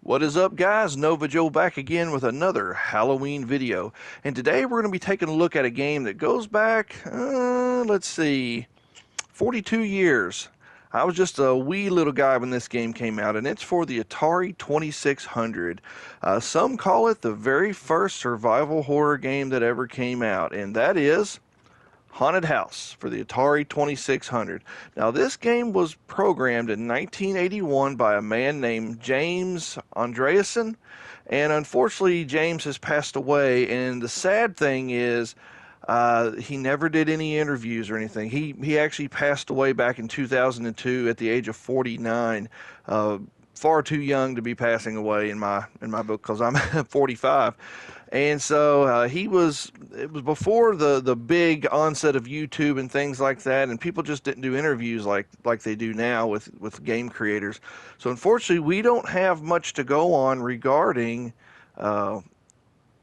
What is up, guys? NovaJoe back again with another Halloween video. And today we're going to be taking a look at a game that goes back, let's see, 42 years. I was just a wee little guy when this game came out, and it's for the Atari 2600. Some call it the very first survival horror game that ever came out, and that is Haunted House for the Atari 2600. Now, this game was programmed in 1981 by a man named James Andreasen, and unfortunately, James has passed away. And the sad thing is, he never did any interviews or anything. He actually passed away back in 2002 at the age of 49. Far too young to be passing away in my book, because I'm 45. And so it was before the big onset of YouTube and things like that, and people just didn't do interviews like they do now with game creators. So unfortunately, we don't have much to go on regarding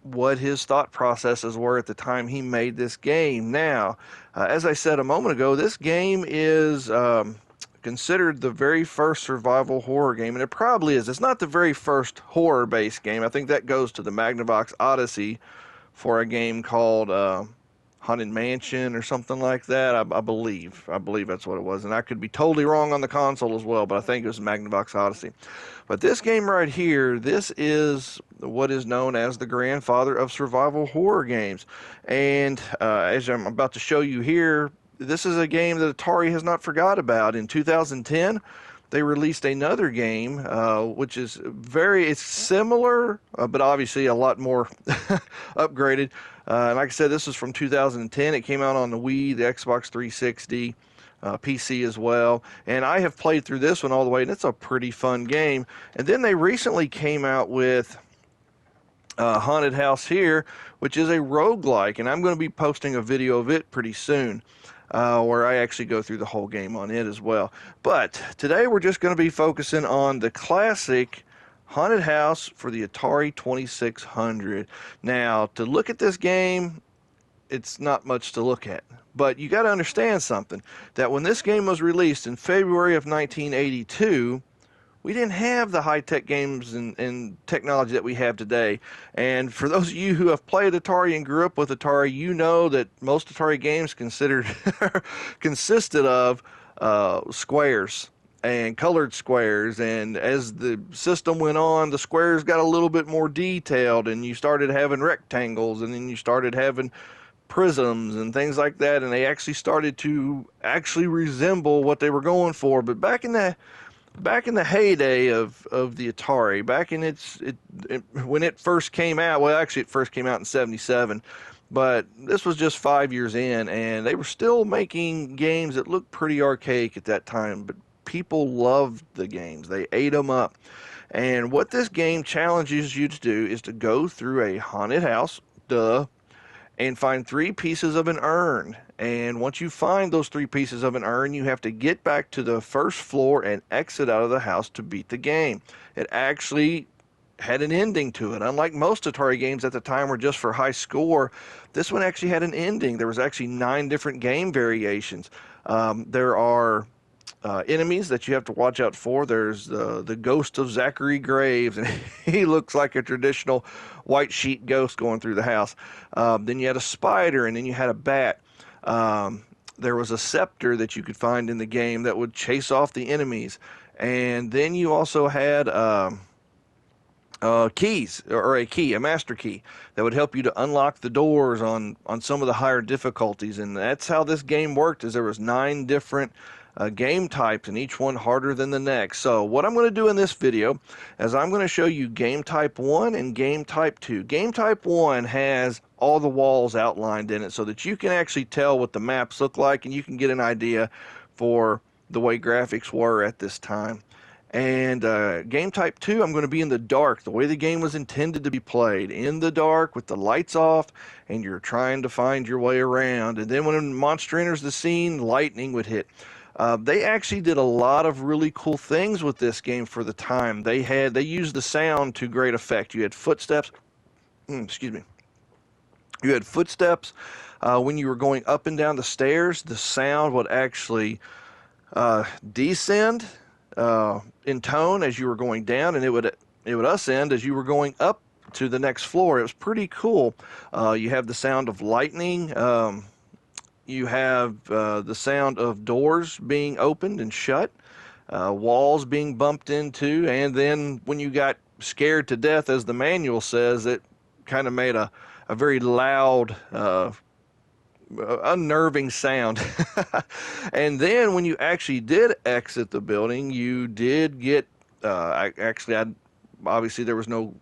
what his thought processes were at the time he made this game. Now, as I said a moment ago, this game is considered the very first survival horror game, and it probably is. It's not the very first horror-based game. I think that goes to the Magnavox Odyssey for a game called Haunted Mansion or something like that. I believe that's what it was, and I could be totally wrong on the console as well, but I think it was Magnavox Odyssey. But this game right here, this is what is known as the grandfather of survival horror games, and as I'm about to show you here, this is a game that Atari has not forgot about. In 2010, they released another game, which is it's similar, but obviously a lot more upgraded. And like I said, this is from 2010. It came out on the Wii, the Xbox 360, PC as well. And I have played through this one all the way, and it's a pretty fun game. And then they recently came out with Haunted House here, which is a roguelike, and I'm going to be posting a video of it pretty soon. Where I actually go through the whole game on it as well. But today we're just going to be focusing on the classic Haunted House for the Atari 2600. Now, to look at this game, it's not much to look at. But you got to understand something, that when this game was released in February of 1982, we didn't have the high-tech games and technology that we have today. And for those of you who have played Atari and grew up with Atari, you know that most Atari games consisted of squares and colored squares. And as the system went on, the squares got a little bit more detailed, and you started having rectangles, and then you started having prisms and things like that, and they actually started to resemble what they were going for. But back in the heyday of the Atari, back in when it first came out, well, actually it first came out in 77, but this was just 5 years in, and they were still making games that looked pretty archaic at that time, but people loved the games. They ate them up. And what this game challenges you to do is to go through a haunted house, and find 3 pieces of an urn. And once you find those 3 pieces of an urn, you have to get back to the first floor and exit out of the house to beat the game. It actually had an ending to it. Unlike most Atari games at the time were just for high score, this one actually had an ending. There was actually 9 different game variations. There are enemies that you have to watch out for. There's the ghost of Zachary Graves, and he looks like a traditional white sheet ghost going through the house. Then you had a spider, and then you had a bat. There was a scepter that you could find in the game that would chase off the enemies. And then you also had keys, or a master key, that would help you to unlock the doors on some of the higher difficulties. And that's how this game worked, is there was 9 different game types, and each one harder than the next. So what I'm going to do in this video is I'm going to show you game type 1 and game type 2. Game type 1 has all the walls outlined in it so that you can actually tell what the maps look like, and you can get an idea for the way graphics were at this time. And game type 2, I'm going to be in the dark, the way the game was intended to be played, in the dark with the lights off, and you're trying to find your way around. And then when a monster enters the scene, lightning would hit. They actually did a lot of really cool things with this game for the time. They used the sound to great effect. You had footsteps. Excuse me. You had footsteps when you were going up and down the stairs. The sound would actually descend in tone as you were going down, and it would it would ascend as you were going up to the next floor. It was pretty cool. You have the sound of lightning. You have the sound of doors being opened and shut, walls being bumped into, and then when you got scared to death, as the manual says, it kind of made a very loud, unnerving sound. And then when you actually did exit the building, you did get, obviously there was no,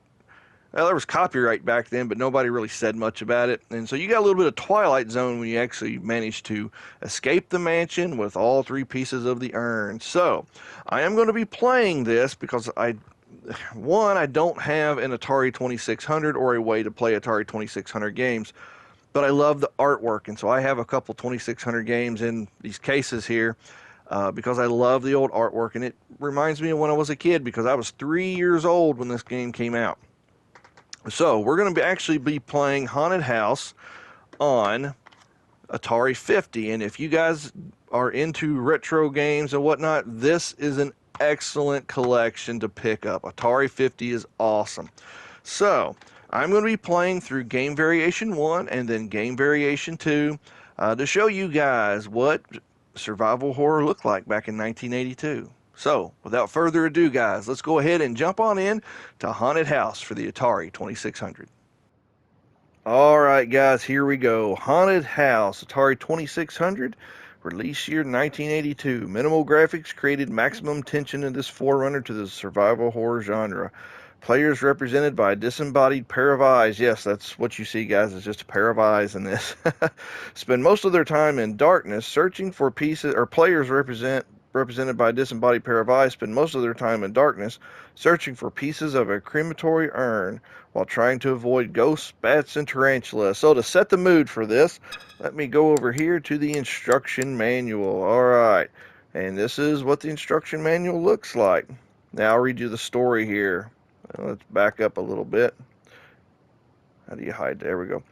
well, there was copyright back then, but nobody really said much about it. And so you got a little bit of Twilight Zone when you actually managed to escape the mansion with all three pieces of the urn. So I am going to be playing this because I don't have an Atari 2600 or a way to play Atari 2600 games, but I love the artwork. And so I have a couple 2600 games in these cases here. Because I love the old artwork, and it reminds me of when I was a kid because I was 3 years old when this game came out. So we're going to actually be playing Haunted House on Atari 50. And if you guys are into retro games and whatnot, this is an excellent collection to pick up. Atari 50 is awesome. So I'm going to be playing through Game Variation 1 and then Game Variation 2 to show you guys what survival horror looked like back in 1982. So, without further ado, guys, let's go ahead and jump on in to Haunted House for the Atari 2600. Alright, guys, here we go. Haunted House, Atari 2600, release year 1982. Minimal graphics created maximum tension in this forerunner to the survival horror genre. Players represented by a disembodied pair of eyes. Yes, that's what you see, guys. It's just a pair of eyes in this. Spend most of their time in darkness searching for pieces, or players represented by a disembodied pair of eyes spend most of their time in darkness searching for pieces of a crematory urn while trying to avoid ghosts, bats, and tarantulas. So to set the mood for this, let me go over here to the instruction manual. Alright, and this is what the instruction manual looks like. Now I'll read you the story here. Let's back up a little bit. How do you hide? There we go.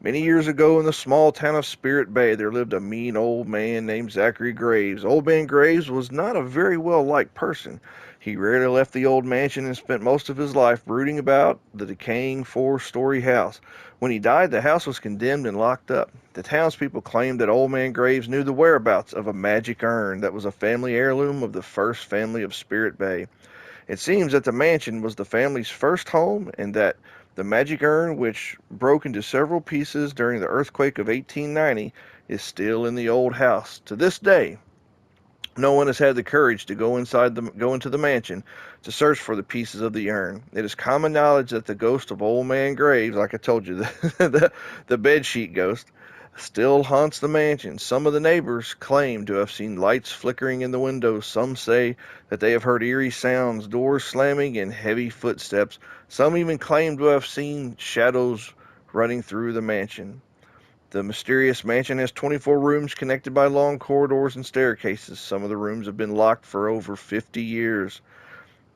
Many years ago in the small town of Spirit Bay, there lived a mean old man named Zachary Graves. Old man Graves was not a very well-liked person. He rarely left the old mansion and spent most of his life brooding about the decaying four-story house. When he died, the house was condemned and locked up. The townspeople claimed that old man Graves knew the whereabouts of a magic urn that was a family heirloom of the first family of Spirit Bay. It seems that the mansion was the family's first home and that the magic urn, which broke into several pieces during the earthquake of 1890, is still in the old house. To this day, no one has had the courage to go into the mansion to search for the pieces of the urn. It is common knowledge that the ghost of old man Graves, like I told you, the bedsheet ghost, still haunts the mansion. Some of the neighbors claim to have seen lights flickering in the windows. Some say that they have heard eerie sounds, doors slamming, and heavy footsteps. Some even claim to have seen shadows running through the mansion. The mysterious mansion has 24 rooms connected by long corridors and staircases. Some of the rooms have been locked for over 50 years.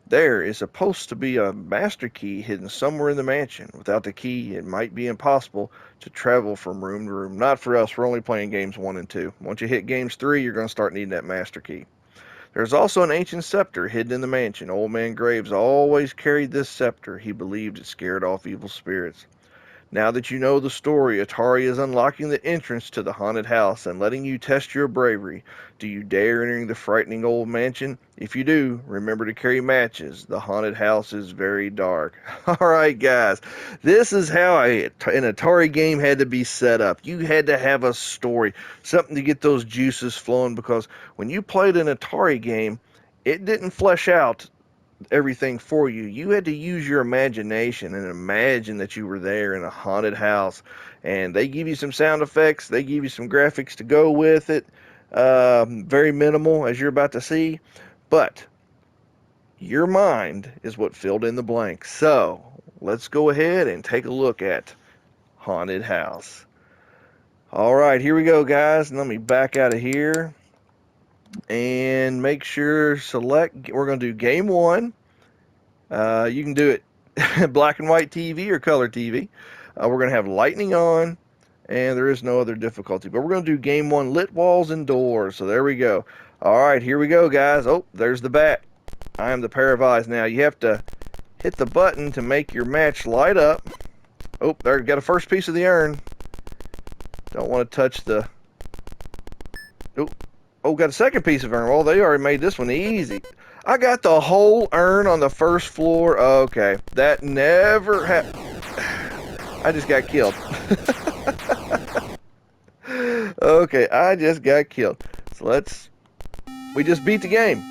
There is supposed to be a master key hidden somewhere in the mansion. Without the key, it might be impossible to travel from room to room. Not for us. We're only playing games 1 and 2. Once you hit games 3, you're going to start needing that master key. There's also an ancient scepter hidden in the mansion. Old man Graves always carried this scepter. He believed it scared off evil spirits. Now that you know the story, Atari is unlocking the entrance to the haunted house and letting you test your bravery. Do you dare enter the frightening old mansion? If you do, remember to carry matches. The haunted house is very dark. Alright, guys, this is how an Atari game had to be set up. You had to have a story, something to get those juices flowing, because when you played an Atari game, it didn't flesh out everything for you. You had to use your imagination and imagine that you were there in a haunted house, and they give you some sound effects, they give you some graphics to go with it, very minimal as you're about to see, but your mind is what filled in the blanks. So let's go ahead and take a look at Haunted House. Alright, here we go, guys. Let me back out of here and make sure select. We're going to do game 1. You can do it black and white TV or color TV. We're going to have lightning on, and there is no other difficulty, but we're going to do game 1, lit walls and doors. So there we go. All right, here we go, guys. Oh, there's the bat. I am the pair of eyes. Now you have to hit the button to make your match light up. Oh, there, got a first piece of the urn. Don't want to touch the... Oh, got a second piece of urn. Well, they already made this one easy. I got the whole urn on the first floor. Okay, that never happened. I just got killed. Okay, I just got killed. So we just beat the game.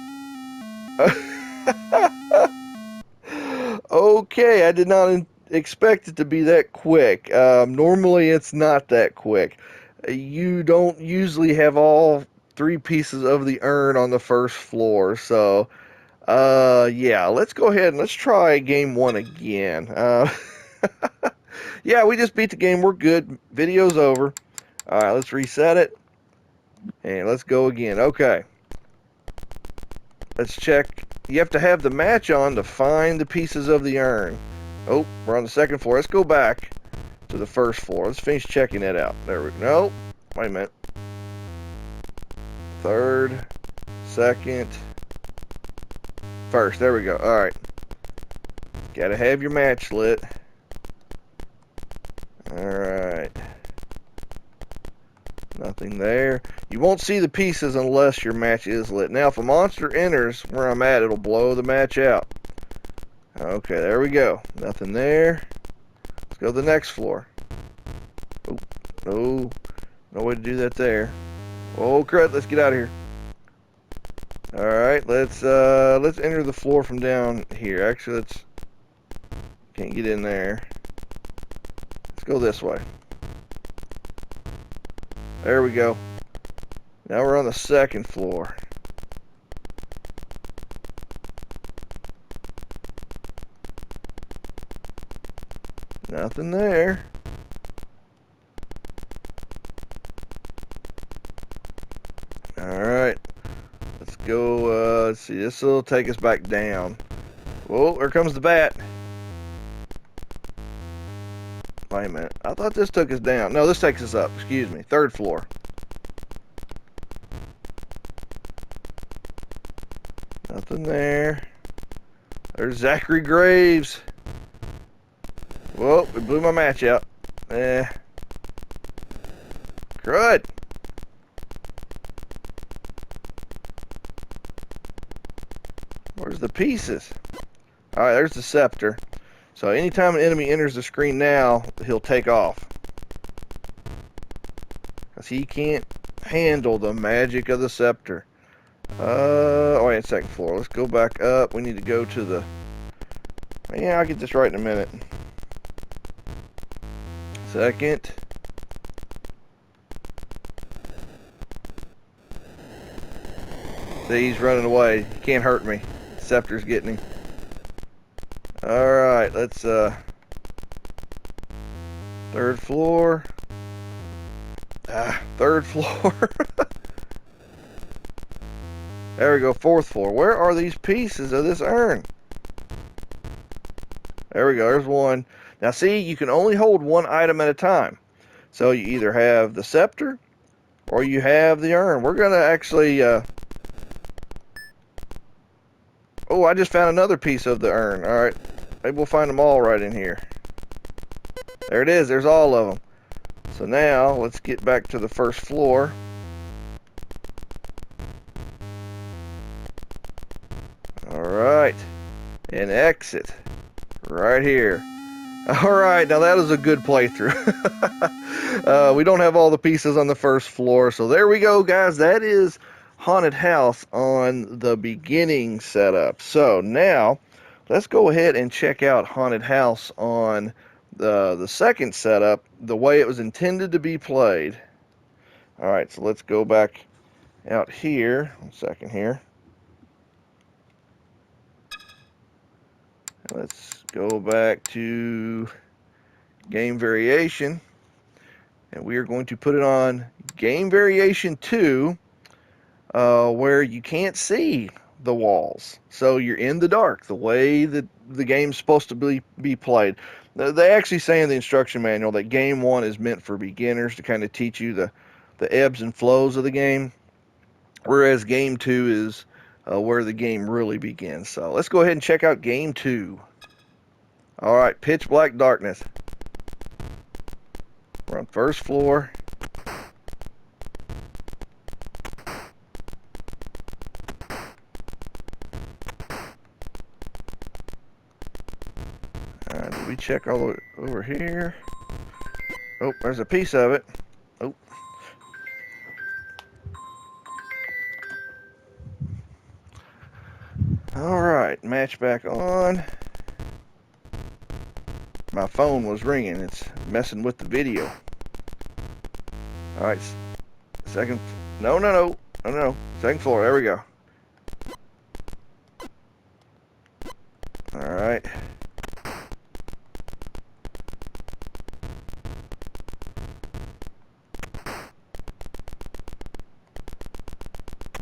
Okay, I did not expect it to be that quick. Normally it's not that quick. You don't usually have all 3 pieces of the urn on the first floor. So, yeah, let's go ahead and let's try game 1 again. Yeah, we just beat the game. We're good. Video's over. All right, let's reset it. And let's go again. Okay. Let's check. You have to have the match on to find the pieces of the urn. Oh, we're on the second floor. Let's go back to the first floor. Let's finish checking it out. There we go. No, wait a minute. Third, second, first. There we go. All right. Gotta have your match lit. All right. Nothing there. You won't see the pieces unless your match is lit. Now, if a monster enters where I'm at, it'll blow the match out. Okay, there we go. Nothing there. Let's go to the next floor. Oh, no. No way to do that there. Oh, crud. Let's get out of here. Alright, let's enter the floor from down here. Actually, can't get in there. Let's go this way. There we go. Now we're on the second floor. Nothing there. Alright. Let's go, let's see. This will take us back down. Whoa, here comes the bat. Wait a minute. I thought this took us down. No, this takes us up. Excuse me. Third floor. Nothing there. There's Zachary Graves. Whoa, we blew my match out. Crud. Where's the pieces? Alright, there's the scepter. So anytime an enemy enters the screen now, he'll take off. Because he can't handle the magic of the scepter. Oh, wait, second floor. Let's go back up. We need to go to the... Yeah, I'll get this right in a minute. Second. See, he's running away. He can't hurt me. Scepter's getting him. Alright, let's, third floor. Third floor. There we go, fourth floor. Where are these pieces of this urn? There we go, there's one. Now see, you can only hold one item at a time. So you either have the scepter, or you have the urn. We're gonna actually, oh, I just found another piece of the urn. Alright. Maybe we'll find them all right in here. There it is. There's all of them. So now, let's get back to the first floor. Alright. And exit. Right here. Alright, now that was a good playthrough. We don't have all the pieces on the first floor. So there we go, guys. That is Haunted House on the beginning setup. So now let's go ahead and check out Haunted House on the second setup, the way it was intended to be played. Alright, so let's go back out here. 1 second here. Let's go back to game variation. And we are going to put it on game variation 2. Where you can't see the walls. So you're in the dark, the way that the game's supposed to be played. They actually say in the instruction manual that game 1 is meant for beginners to kind of teach you the ebbs and flows of the game, whereas game 2 is where the game really begins. So let's go ahead and check out game 2. All right, pitch black darkness. We're on first floor. Did we check all the way over here? Oh, there's a piece of it. Oh. All right, match back on. My phone was ringing. It's messing with the video. All right, second. No. Second floor. There we go. All right.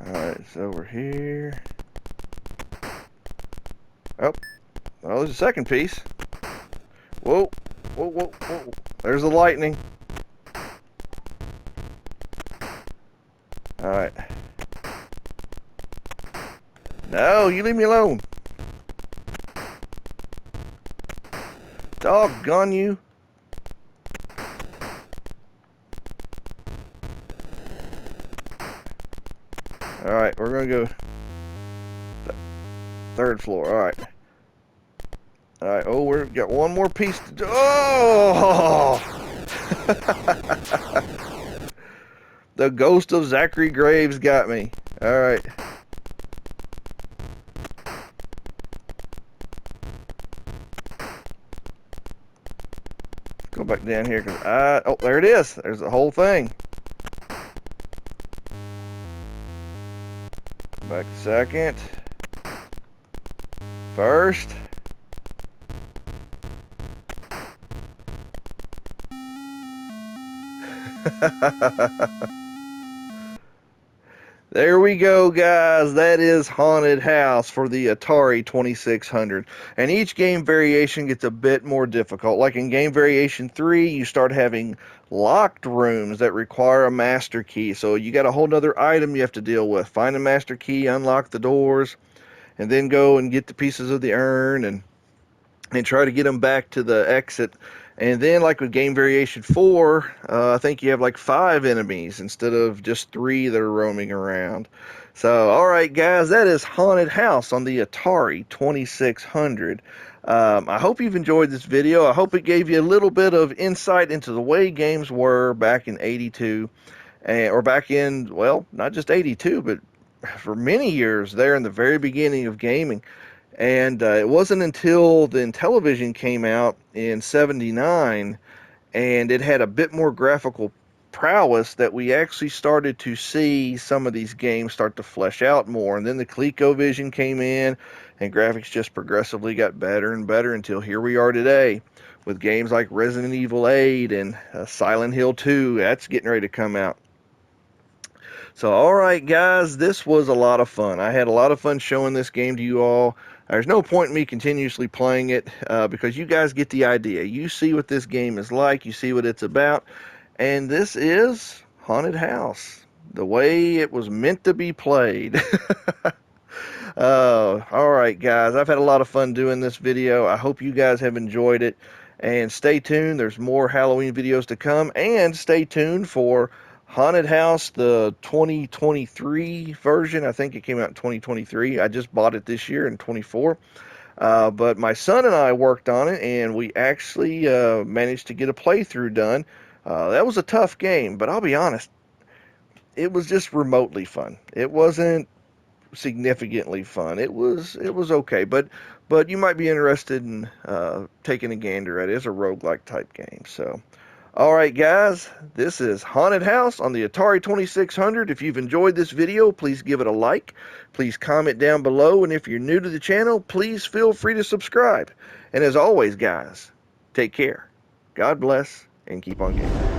Alright, it's over here. Oh, there's a second piece. Whoa. There's the lightning. Alright. No, you leave me alone. Doggone you. Alright, we're going to go third floor. Alright. Alright, oh, we've got one more piece to do. Oh! The ghost of Zachary Graves got me. Alright. Go back down here because oh, there it is. There's the whole thing. Back second. First. There we go, guys. That is Haunted House for the Atari 2600. And each game variation gets a bit more difficult. Like in game variation 3, you start having locked rooms that require a master key. So you got a whole other item you have to deal with. Find a master key, unlock the doors, and then go and get the pieces of the urn and try to get them back to the exit. And then, like with game variation 4, I think you have like 5 enemies instead of just 3 that are roaming around. So, alright guys, that is Haunted House on the Atari 2600. I hope you've enjoyed this video. I hope it gave you a little bit of insight into the way games were back in 82. Or back in, well, not just 82, but for many years there in the very beginning of gaming. And it wasn't until then television came out in '79 and it had a bit more graphical prowess that we actually started to see some of these games start to flesh out more. And then the ColecoVision came in and graphics just progressively got better and better until here we are today with games like Resident Evil 8 and Silent Hill 2. That's getting ready to come out. So, alright guys, this was a lot of fun. I had a lot of fun showing this game to you all. There's no point in me continuously playing it because you guys get the idea. You see what this game is like. You see what it's about. And this is Haunted House, the way it was meant to be played. Alright guys, I've had a lot of fun doing this video. I hope you guys have enjoyed it. And stay tuned. There's more Halloween videos to come. And stay tuned for Haunted House, the 2023 version. I think it came out in 2023. I just bought it this year in 24. But my son and I worked on it, and we actually managed to get a playthrough done. That was a tough game, but I'll be honest, it was just remotely fun. It wasn't significantly fun. It was okay, but you might be interested in taking a gander at it. It's a roguelike type game, so... Alright guys, this is Haunted House on the Atari 2600. If you've enjoyed this video, please give it a like. Please comment down below, and if you're new to the channel, please feel free to subscribe. And as always guys, take care. God bless, and keep on gaming.